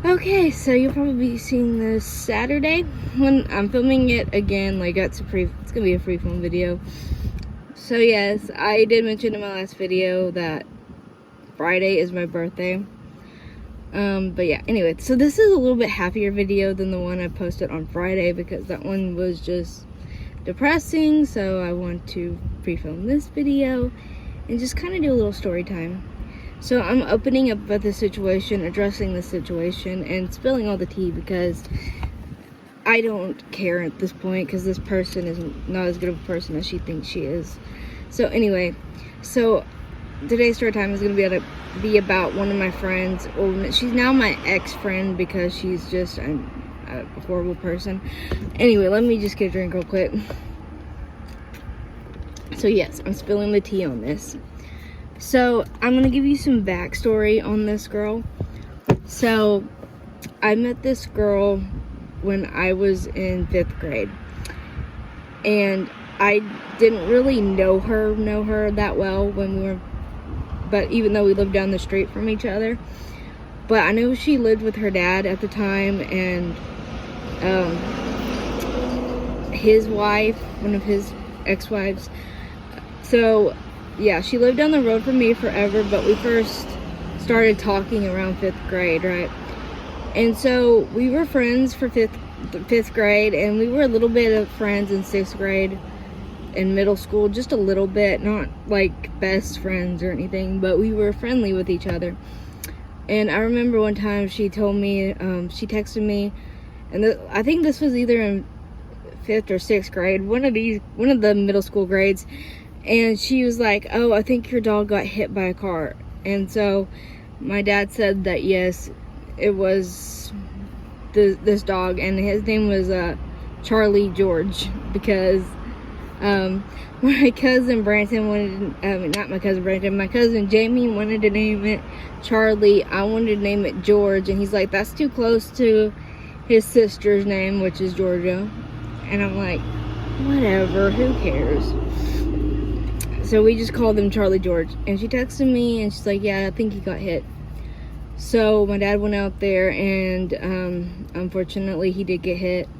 Okay, so you'll probably be seeing this Saturday when I'm filming it again. Like it's gonna be a free film video. So yes, I did mention in my last video that Friday is my birthday. But yeah, anyway, so this is a little bit happier video than the one I posted on Friday because that one was just depressing. So I want to pre-film this video and just kind of do a little story time. So I'm opening up about the situation, addressing the situation, and spilling all the tea because I don't care at this point because this person is not as good of a person as she thinks she is. So anyway, so today's story time is going to be about one of my friends. Well, she's now my ex-friend because she's just a horrible person. Anyway, let me just get a drink real quick. So yes, I'm spilling the tea on this. So I'm gonna give you some backstory on this girl. So I met this girl when I was in 5th grade, and I didn't really know her that well but even though we lived down the street from each other, but I knew she lived with her dad at the time, and his wife, one of his ex-wives. So yeah, she lived down the road from me forever, but we first started talking around 5th grade, right? And so we were friends for fifth grade, and we were a little bit of friends in 6th grade in middle school, just a little bit, not like best friends or anything, but we were friendly with each other. And I remember one time she told me, she texted me, and I think this was either in 5th or 6th grade, one of the middle school grades. And she was like, oh, I think your dog got hit by a car. And so my dad said that yes, it was this dog, and his name was Charlie George, because my cousin Brandon my cousin Jamie wanted to name it Charlie. I wanted to name it George, and he's like, that's too close to his sister's name, which is Georgia. And I'm like, whatever, who cares? So we just called him Charlie George. And she texted me and she's like, yeah, I think he got hit. So my dad went out there, and unfortunately he did get hit.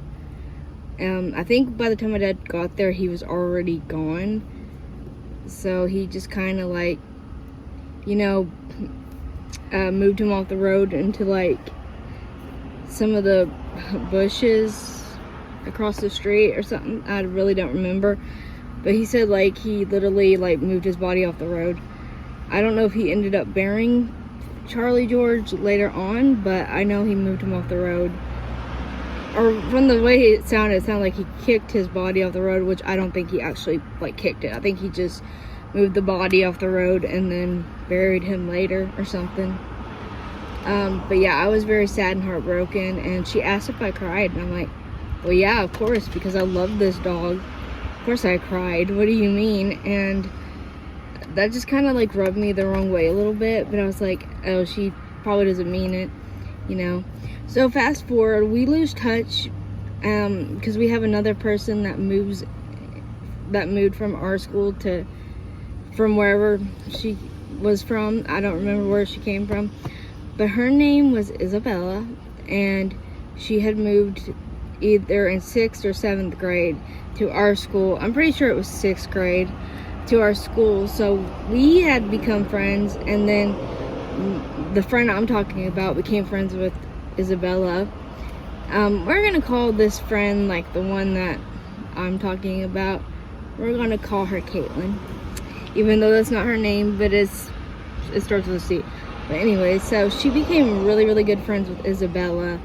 I think by the time my dad got there, he was already gone. So he just kind of like, moved him off the road into like some of the bushes across the street or something. I really don't remember. But he said like he literally like moved his body off the road. I don't know if he ended up burying Charlie George later on, but I know he moved him off the road. Or from the way it sounded like he kicked his body off the road, which I don't think he actually like kicked it. I think he just moved the body off the road and then buried him later or something. But yeah, I was very sad and heartbroken, and she asked if I cried, and I'm like, well yeah, of course, because I love this dog. Of course I cried. What do you mean? And that just kind of like rubbed me the wrong way a little bit, but I was like, oh, she probably doesn't mean it, So fast forward, we lose touch because we have another person that moved from our school from wherever she was from. I don't remember where she came from, but her name was Isabella, and she had moved either in 6th or 7th grade to our school. I'm pretty sure it was 6th grade to our school. So we had become friends, and then the friend I'm talking about became friends with Isabella. We're gonna call this friend, like the one that I'm talking about, we're gonna call her Caitlin, even though that's not her name, but it starts with a C. But anyway, so she became really, really good friends with Isabella,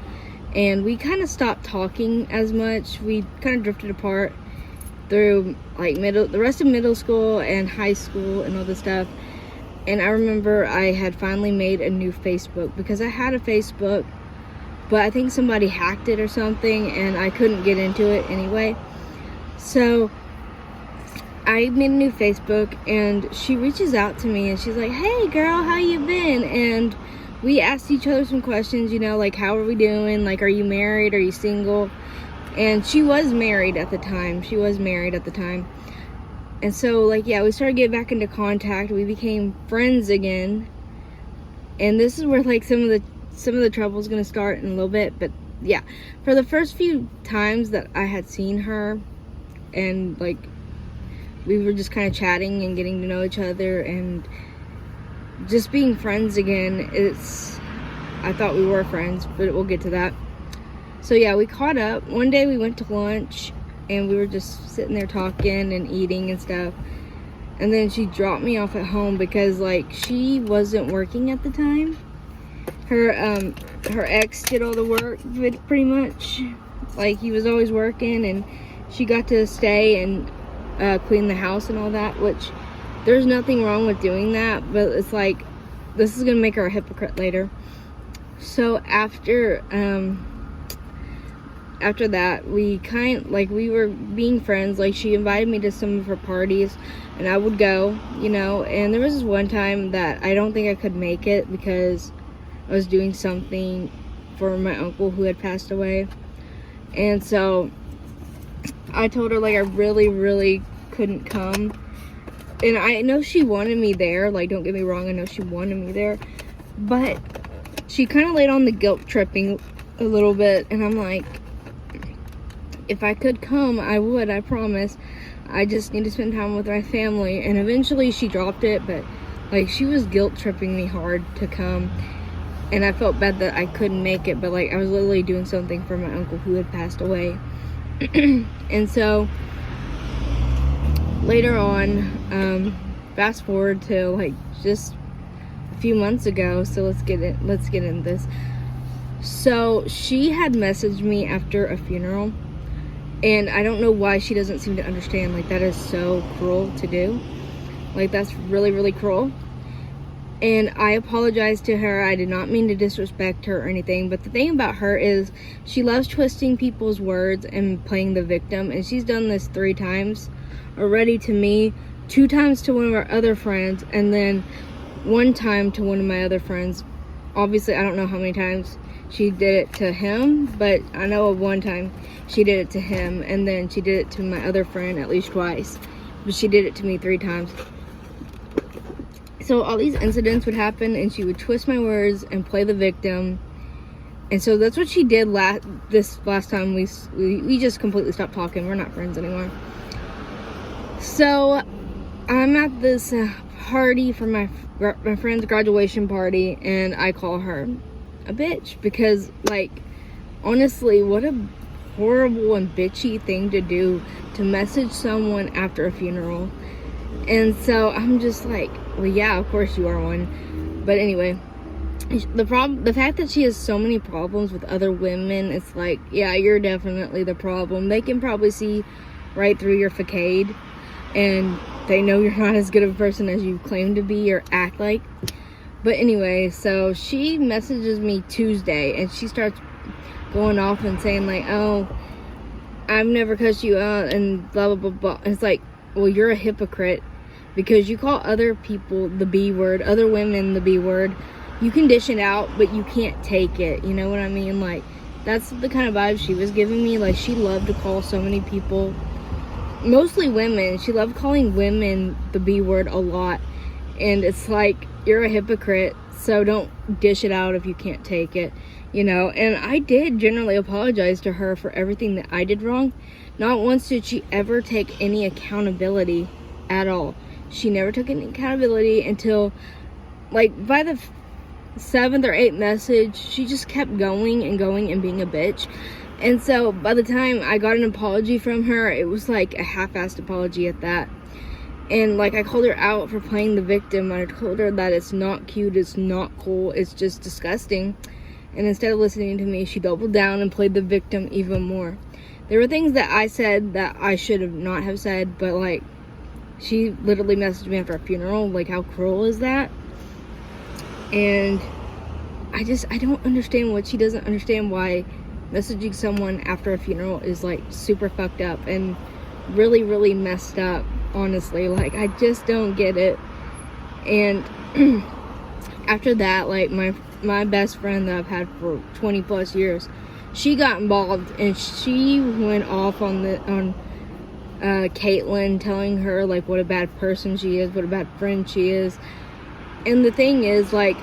and we kind of stopped talking as much. We kind of drifted apart through like the rest of middle school and high school and all this stuff. And I remember I had finally made a new Facebook, because I had a Facebook, but I think somebody hacked it or something, and I couldn't get into it anyway. So I made a new Facebook, and she reaches out to me and she's like, hey girl, how you been? And we asked each other some questions, like how are we doing? Like, are you married? Are you single? And she was married at the time. And so like, yeah, we started getting back into contact. We became friends again. And this is where like some of the some of the trouble's gonna start in a little bit. But yeah, for the first few times that I had seen her, and like we were just kind of chatting and getting to know each other and just being friends again, I thought we were friends, but we'll get to that. So yeah, we caught up. One day we went to lunch and we were just sitting there talking and eating and stuff. And then she dropped me off at home because like she wasn't working at the time. Her ex did all the work pretty much. Like he was always working, and she got to stay and clean the house and all that, which there's nothing wrong with doing that, but it's like this is gonna make her a hypocrite later. So after that, we were being friends. Like she invited me to some of her parties and I would go, you know. And there was this one time that I don't think I could make it because I was doing something for my uncle who had passed away. And so I told her like I really couldn't come. And I know she wanted me there, like don't get me wrong, I know she wanted me there, but she kind of laid on the guilt tripping a little bit. And I'm like, if I could come, I would, I promise. I just need to spend time with my family. And eventually she dropped it, but like she was guilt tripping me hard to come. And I felt bad that I couldn't make it, but like I was literally doing something for my uncle who had passed away. And so later on, fast forward to like just a few months ago, so let's get into this. So she had messaged me after a funeral, and I don't know why she doesn't seem to understand. Like that is so cruel to do. Like that's really cruel. And I apologized to her. I did not mean to disrespect her or anything, but the thing about her is she loves twisting people's words and playing the victim, and she's done this 3 times already to me, 2 times to one of our other friends, and then 1 time to one of my other friends. Obviously, I don't know how many times she did it to him, but I know of 1 time she did it to him, and then she did it to my other friend at least twice, but she did it to me 3 times. So all these incidents would happen, and she would twist my words and play the victim. And so that's what she did this last time. We just completely stopped talking. We're not friends anymore. So I'm at this party for my friend's graduation party, and I call her a bitch because, like, honestly, what a horrible and bitchy thing to do, to message someone after a funeral. And so I'm just like, well, yeah, of course you are one. But anyway, the fact that she has so many problems with other women, it's like, yeah, you're definitely the problem. They can probably see right through your facade, and they know you're not as good of a person as you claim to be or act like. But anyway, so she messages me Tuesday, and she starts going off and saying like, oh, I've never cussed you out and blah blah blah blah. And it's like, well, you're a hypocrite because you call other people the B word, other women the B word. You can dish it out, but you can't take it. You know what I mean? Like, that's the kind of vibe she was giving me. Like, she loved to call so many people, mostly women. She loved calling women the B word a lot. And it's like, you're a hypocrite, so don't dish it out if you can't take it, you know? And I did generally apologize to her for everything that I did wrong. Not once did she ever take any accountability at all. She never took any accountability until, like, by the 7th or 8th message, she just kept going and being a bitch. And so by the time I got an apology from her, it was like a half-assed apology at that. And like, I called her out for playing the victim. I told her that it's not cute, it's not cool, it's just disgusting. And instead of listening to me, she doubled down and played the victim even more. There were things that I said that I should have not have said, but like, she literally messaged me after a funeral. Like, how cruel is that? And I don't understand what she doesn't understand, why messaging someone after a funeral is like super fucked up and really messed up, honestly. Like, I just don't get it. And after that, like, my best friend that I've had for 20 plus years, she got involved, and she went off on Caitlyn, telling her like what a bad person she is, what a bad friend she is. And the thing is, like,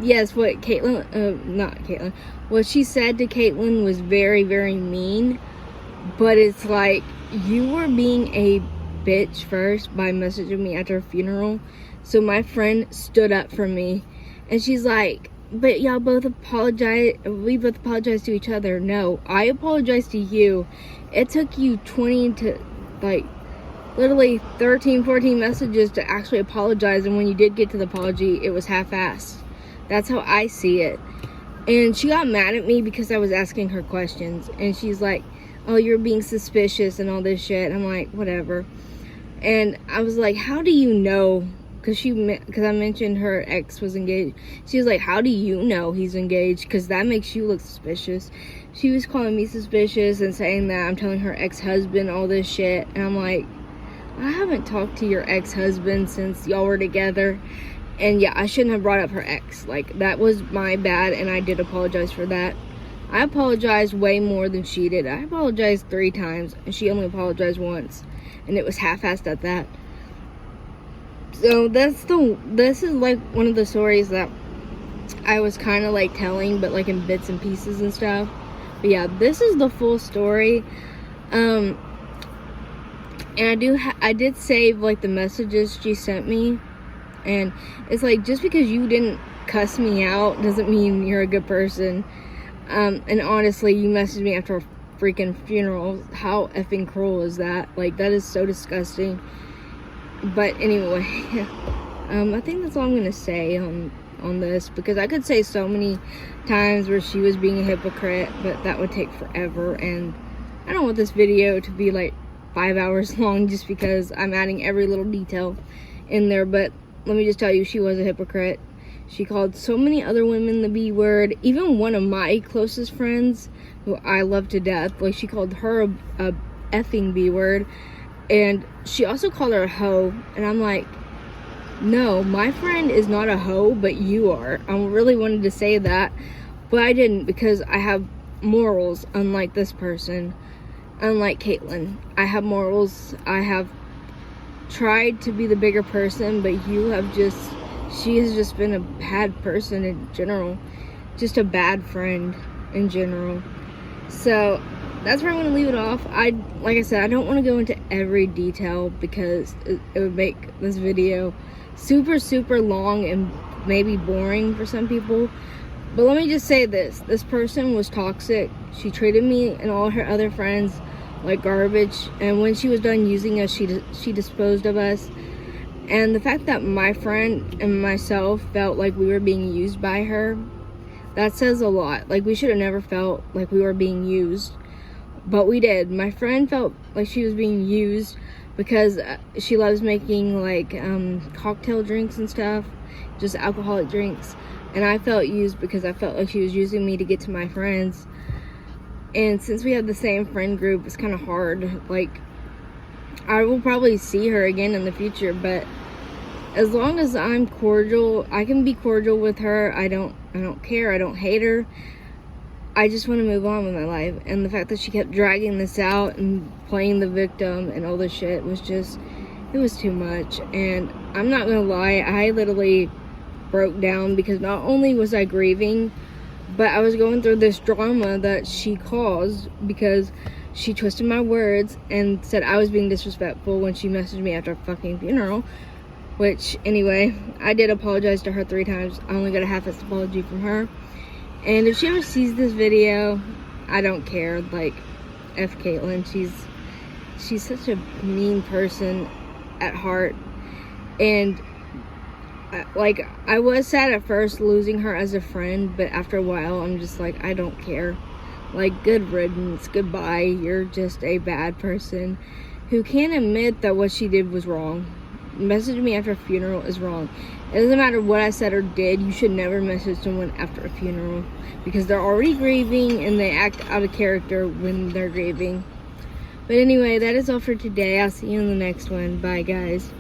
yes, what what she said to Caitlyn was very, very mean, but it's like, you were being a bitch first by messaging me after a funeral. So my friend stood up for me, and she's like, but y'all both apologize, we both apologize to each other. No, I apologize to you. It took you 20 to like literally 13, 14 messages to actually apologize, and when you did get to the apology, it was half-assed. That's how I see it. And she got mad at me because I was asking her questions, and she's like, oh, you're being suspicious and all this shit. I'm like, whatever. And I was like, how do you know? Because I mentioned her ex was engaged. She was like, how do you know he's engaged? Because that makes you look suspicious. She was calling me suspicious and saying that I'm telling her ex-husband all this shit. And I'm like, I haven't talked to your ex-husband since y'all were together. And yeah, I shouldn't have brought up her ex. Like, that was my bad, and I did apologize for that. I apologized way more than she did. I apologized 3 times, and she only apologized once. And it was half-assed at that. So this is like one of the stories that I was kind of like telling, but like in bits and pieces and stuff. But yeah, this is the full story. And I did save like the messages she sent me. And it's like, just because you didn't cuss me out doesn't mean you're a good person. And honestly, you messaged me after a freaking funeral. How effing cruel is that? Like, that is so disgusting. But anyway, I think that's all I'm gonna say on this, because I could say so many times where she was being a hypocrite, but that would take forever, and I don't want this video to be like 5 hours long just because I'm adding every little detail in there. But let me just tell you, she was a hypocrite. She called so many other women the B word. Even one of my closest friends, who I love to death, like, she called her a effing B word. And she also called her a hoe. And I'm like, no, my friend is not a hoe, but you are. I really wanted to say that, but I didn't, because I have morals, unlike this person. Unlike Caitlyn, I have morals. I have tried to be the bigger person, but she has just been a bad person in general. Just a bad friend in general. So that's where I'm going to leave it off. Like I said, I don't want to go into every detail because it would make this video super, super long and maybe boring for some people. But let me just say this. This person was toxic. She treated me and all her other friends like garbage. And when she was done using us, she disposed of us. And the fact that my friend and myself felt like we were being used by her, that says a lot. Like, we should have never felt like we were being used. But we did. My friend felt like she was being used because she loves making like cocktail drinks and stuff, just alcoholic drinks. And I felt used because I felt like she was using me to get to my friends. And since we have the same friend group, it's kind of hard. Like, I will probably see her again in the future, but as long as I'm cordial, I can be cordial with her. I don't care. I don't hate her. I just want to move on with my life. And the fact that she kept dragging this out and playing the victim and all this shit was just, it was too much. And I'm not gonna lie, I literally broke down because not only was I grieving, but I was going through this drama that she caused because she twisted my words and said I was being disrespectful when she messaged me after a fucking funeral. Which, anyway, I did apologize to her 3 times. I only got a half-assed apology from her. And if she ever sees this video, I don't care. Like, F Caitlyn. She's such a mean person at heart. And like, I was sad at first losing her as a friend, but after a while I'm just like, I don't care. Like, good riddance, goodbye. You're just a bad person who can't admit that what she did was wrong. Messaging me after a funeral is wrong. It doesn't matter what I said or did. You should never message someone after a funeral because they're already grieving and they act out of character when they're grieving. But anyway, that is all for today. I'll see you in the next one. Bye, guys.